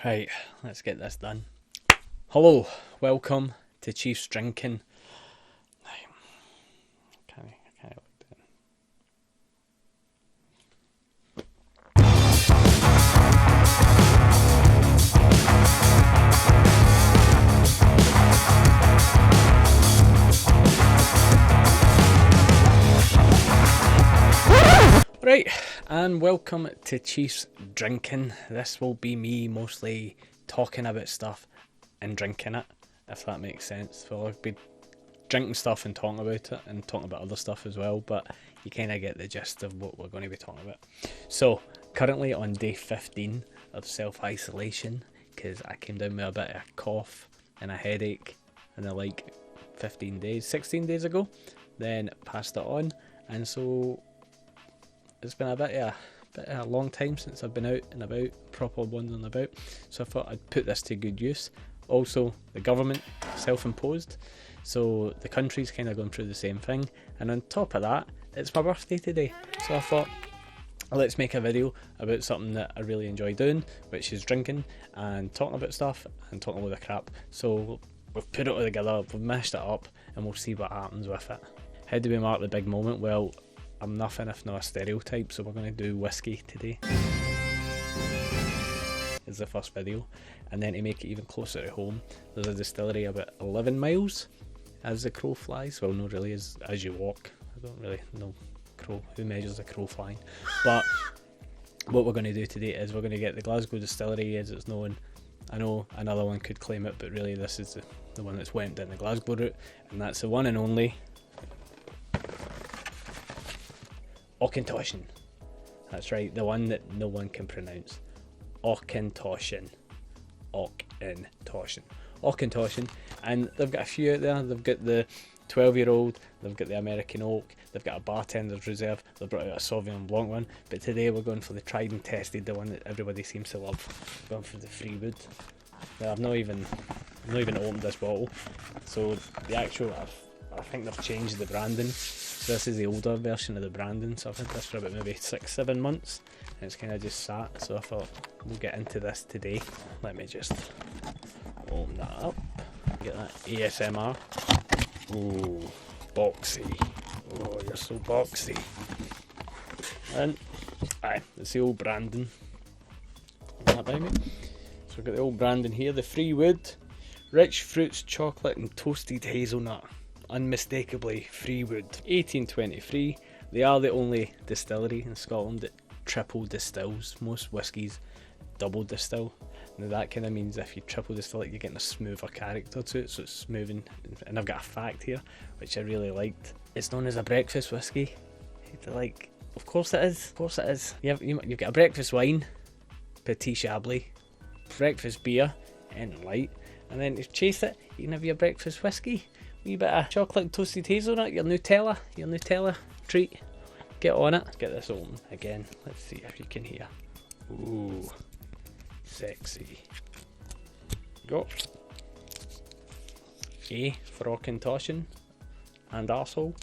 Right, let's get this done. Hello, welcome to Xhiefs Drinking. I can't look down. Right, and welcome to Xhiefs Drinking. This will be me mostly talking about stuff and drinking it, if that makes sense. Well, I'll be drinking stuff and talking about it, and talking about other stuff as well, but you kind of get the gist of what we're going to be talking about. So, currently on day 15 of self-isolation, because I came down with a bit of a cough and a headache in the 16 days ago, then passed it on, and so it's been a bit of a long time since I've been out and about, proper wandering about, so I thought I'd put this to good use. Also, the government, self-imposed, so the country's kind of going through the same thing, and on top of that, it's my birthday today, so I thought, let's make a video about something that I really enjoy doing, which is drinking and talking about stuff and talking a load of crap. So we've put it all together, we've mashed it up, and we'll see what happens with it. How do we mark the big moment? Well, I'm nothing if not a stereotype, so we're going to do whiskey today. Is the first video, and then to make it even closer to home, there's a distillery about 11 miles as the crow flies. Well, no, really, as you walk. I don't really know who measures a crow flying, but what we're going to do today is we're going to get the Glasgow distillery as it's known. I know another one could claim it, but really this is the one that's went down the Glasgow route, and that's the one and only Auchentoshan. That's right, the one that no one can pronounce. Auchentoshan. Auchentoshan. And they've got a few out there. They've got the 12-year-old, they've got the American Oak, they've got a Bartender's Reserve, they've brought out a Sauvignon Blanc one, but today we're going for the tried and tested, the one that everybody seems to love. We're going for the Freewood. Now, I've not even opened this bottle, so the actual, I think they've changed the branding. So this is the older version of the branding, so I've had this for about maybe 6-7 months, and it's kind of just sat, so I thought we'll get into this today. Let me just open that up, get that ASMR. Ooh, boxy. Oh, you're so boxy. And, it's the old branding. That by me. So we've got the old branding here, the Freewood. Rich fruits, chocolate and toasted hazelnut. Unmistakably Freewood. 1823. They are the only distillery in Scotland that triple distills. Most whiskies double distill. Now that kind of means if you triple distill it, you're getting a smoother character to it, so it's smoothing. And I've got a fact here, which I really liked. It's known as a breakfast whiskey. Of course it is. Of course it is. You've got a breakfast wine, Petit Chablis, breakfast beer, and light, and then to chase it, you can have your breakfast whiskey. Wee bit of chocolate and toasted hazelnut, your Nutella treat. Get on it. Get this open again. Let's see if you can hear. Ooh, sexy. Go. A for Auchentoshan and arsehole.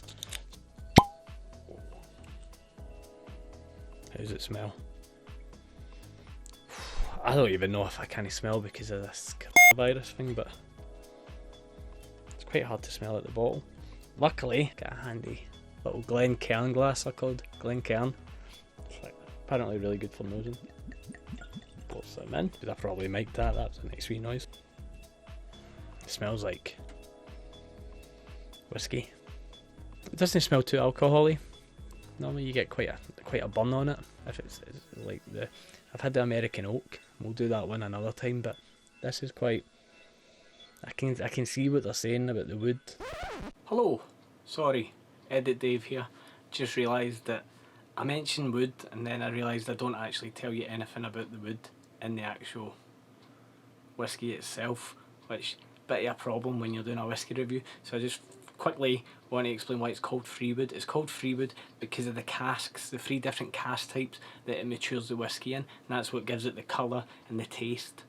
How does it smell? I don't even know if I can smell because of this coronavirus thing, but it's quite hard to smell at the bottle. Luckily, got a handy little Glencairn glass, they're called Glencairn. It's apparently really good for nosing. Put some in, because I probably mic'd that, that's a nice wee noise. It smells like whiskey. It doesn't smell too alcohol-y. Normally you get quite a burn on it. If it's like I've had the American Oak. We'll do that one another time, but this is quite. I can see what they're saying about the wood. Hello, sorry, Edit Dave here. Just realised that I mentioned wood, and then I realised I don't actually tell you anything about the wood in the actual whiskey itself, which is a bit of a problem when you're doing a whiskey review. So I just quickly want to explain why it's called Freewood. It's called Freewood because of the casks, the 3 different cask types that it matures the whiskey in, and that's what gives it the colour and the taste.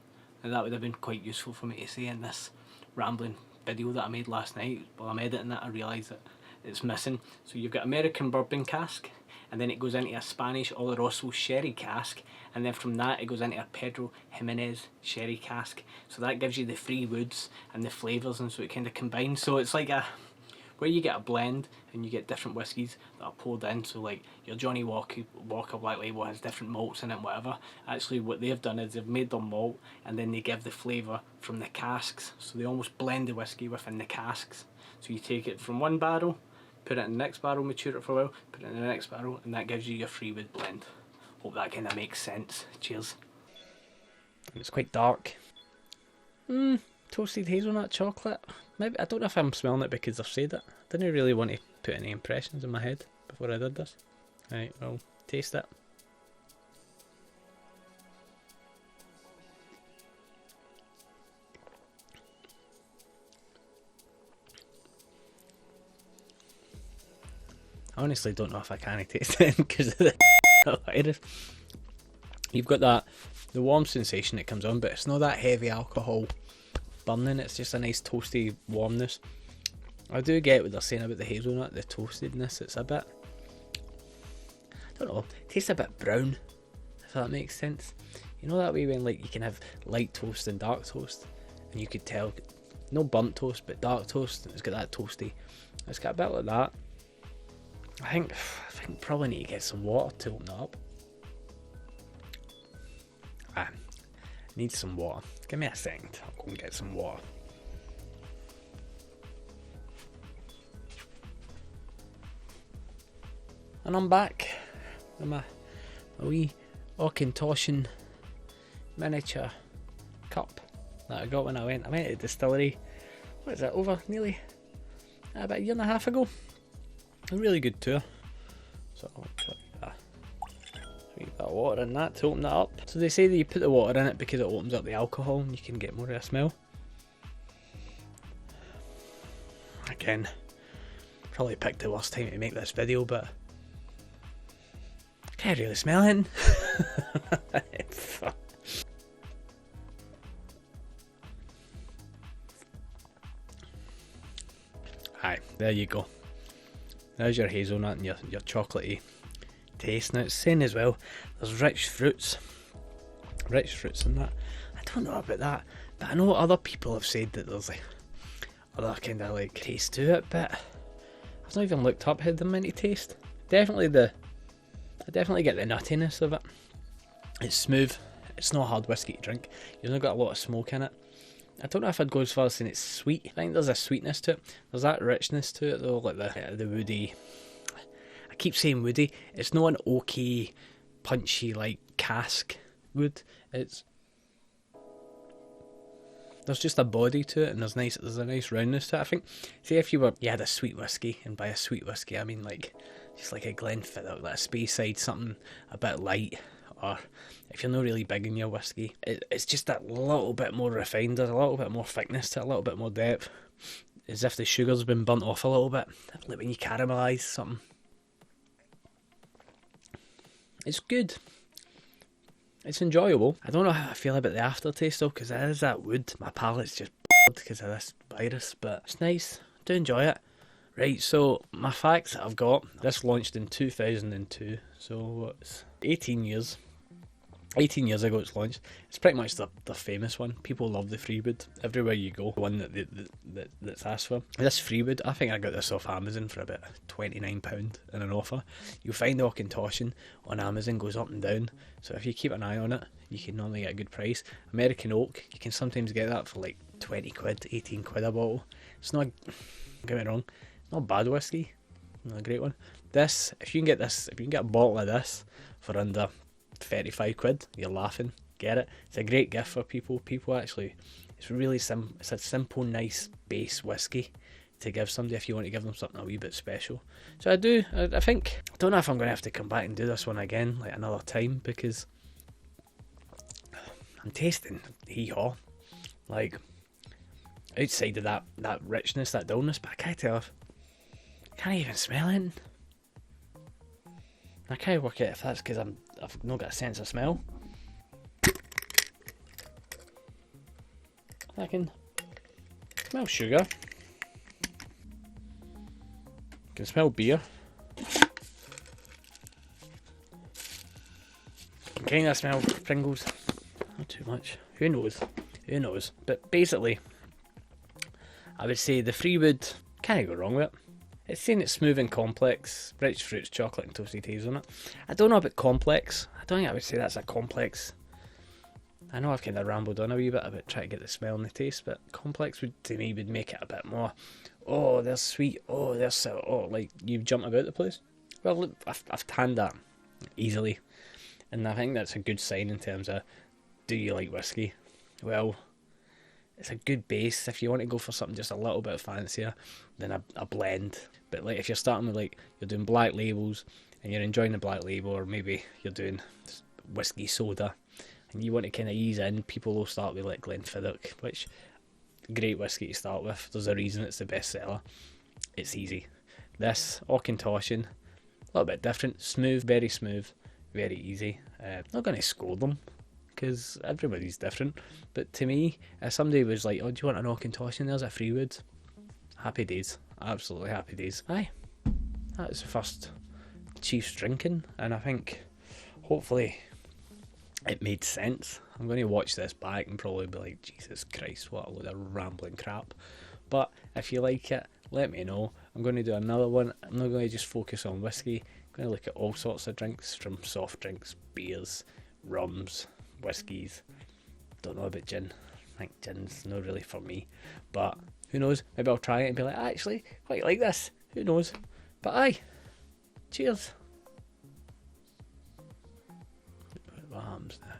And that would have been quite useful for me to say in this rambling video that I made last night. While I'm editing it, I realised that it's missing. So you've got American bourbon cask, and then it goes into a Spanish Oloroso sherry cask, and then from that it goes into a Pedro Jimenez sherry cask. So that gives you the free woods and the flavours, and so it kind of combines. So it's like where you get a blend and you get different whiskies that are poured in. So like your Johnny Walker Black Label has different malts in it and whatever. Actually what they've done is they've made their malt and then they give the flavour from the casks. So they almost blend the whiskey within the casks. So you take it from one barrel, put it in the next barrel, mature it for a while, put it in the next barrel, and that gives you your freewood blend. Hope that kind of makes sense. Cheers. It's quite dark. Toasted hazelnut chocolate. Maybe, I don't know if I'm smelling it because I've said it. I didn't really want to put any impressions in my head before I did this. Right, well, taste it. I honestly don't know if I can taste it because of the virus. You've got the warm sensation that comes on, but it's not that heavy alcohol burning. It's just a nice toasty warmness. I do get what they're saying about the hazelnut, the toastedness. It's a bit, I don't know, it tastes a bit brown, if that makes sense. You know that way when like you can have light toast and dark toast, and you could tell, no burnt toast but dark toast, and it's got that toasty. It's got a bit like that. I think probably need to get some water to open it up. Need some water. Give me a second. I'll go and get some water. And I'm back with my wee Auchentoshan miniature cup that I got when I went to the distillery. What is it? Over nearly about a year and a half ago. A really good tour. So I'll put a wee bit of water in that to open that up. So they say that you put the water in it because it opens up the alcohol and you can get more of a smell. Again, probably picked the worst time to make this video, but I can't really smell it. Aye, there you go. There's your hazelnut and your chocolatey taste. Now it's saying as well, there's rich fruits in that. I don't know about that, but I know other people have said that there's like other kind of like taste to it, but I've not even looked up how they're meant to taste. I definitely get the nuttiness of it. It's smooth. It's not a hard whiskey to drink. You've not got a lot of smoke in it. I don't know if I'd go as far as saying it's sweet. I think there's a sweetness to it. There's that richness to it though, like the woody. I keep saying woody. It's not an oaky, punchy like cask wood. There's just a body to it, and there's a nice roundness to it. I think, say if you had a sweet whiskey, and by a sweet whiskey I mean like just like a Glenfiddich, like a Speyside, something a bit light. Or if you're not really big in your whiskey, it's just that little bit more refined. There's a little bit more thickness to it, a little bit more depth, as if the sugar's been burnt off a little bit, like when you caramelise something. It's good. It's enjoyable. I don't know how I feel about the aftertaste though, because it is that wood. My palate's just because of this virus, but it's nice. I do enjoy it. Right, so my facts that I've got. This launched in 2002, so it's 18 years. 18 years ago it's launched. It's pretty much the famous one. People love the Freewood everywhere you go. The one that's asked for. This Freewood, I think I got this off Amazon for about £29 in an offer. You'll find the Auchentoshan on Amazon goes up and down. So if you keep an eye on it, you can normally get a good price. American Oak, you can sometimes get that for like 20 quid, 18 quid a bottle. It's not, don't get me wrong, not a bad whiskey. Not a great one. This, if you can get a bottle of this for under 35 quid, you're laughing. Get it? It's a great gift for people. People actually, it's really it's a simple, nice base whiskey to give somebody if you want to give them something a wee bit special. So I think, I don't know if I'm going to have to come back and do this one again like another time, because I'm tasting hee-haw, like outside of that richness, that dullness, but I can't even smell it. I can't work out if that's because I've not got a sense of smell. I can smell sugar. I can smell beer. can kind of smell Pringles. Not too much. Who knows? Who knows? But basically, I would say the Freewood, can't go wrong with it. It's saying it's smooth and complex, rich fruits, chocolate and toasted hazelnut. I don't know about complex. I don't think I would say that's a complex. I know I've kind of rambled on a wee bit about trying to get the smell and the taste, but complex would, to me, would make it a bit more, oh, they're sweet, oh, they're so, oh, like you jump about the place. Well, look, I've tanned that easily, and I think that's a good sign in terms of, do you like whiskey? Well, it's a good base. If you want to go for something just a little bit fancier, then a blend. But like if you're starting with like, you're doing black labels, and you're enjoying the black label, or maybe you're doing whiskey soda, and you want to kind of ease in, people will start with like Glenfiddich, which great whiskey to start with. There's a reason it's the best seller. It's easy. This Auchentoshan, a little bit different, smooth, very easy. Not going to scold them because everybody's different, but to me, if somebody was like, oh, do you want an Auchentoshan? There's a Freewood. Happy days, absolutely happy days. Aye, that was the first Xhiefs drinking, and I think hopefully it made sense. I'm going to watch this back and probably be like, Jesus Christ, what a load of rambling crap. But if you like it, let me know. I'm going to do another one. I'm not going to just focus on whiskey. I'm going to look at all sorts of drinks, from soft drinks, beers, rums, whiskies. Don't know about gin. I think gin's not really for me. But who knows? Maybe I'll try it and be like, actually, quite like this. Who knows? But aye, cheers. What happens now?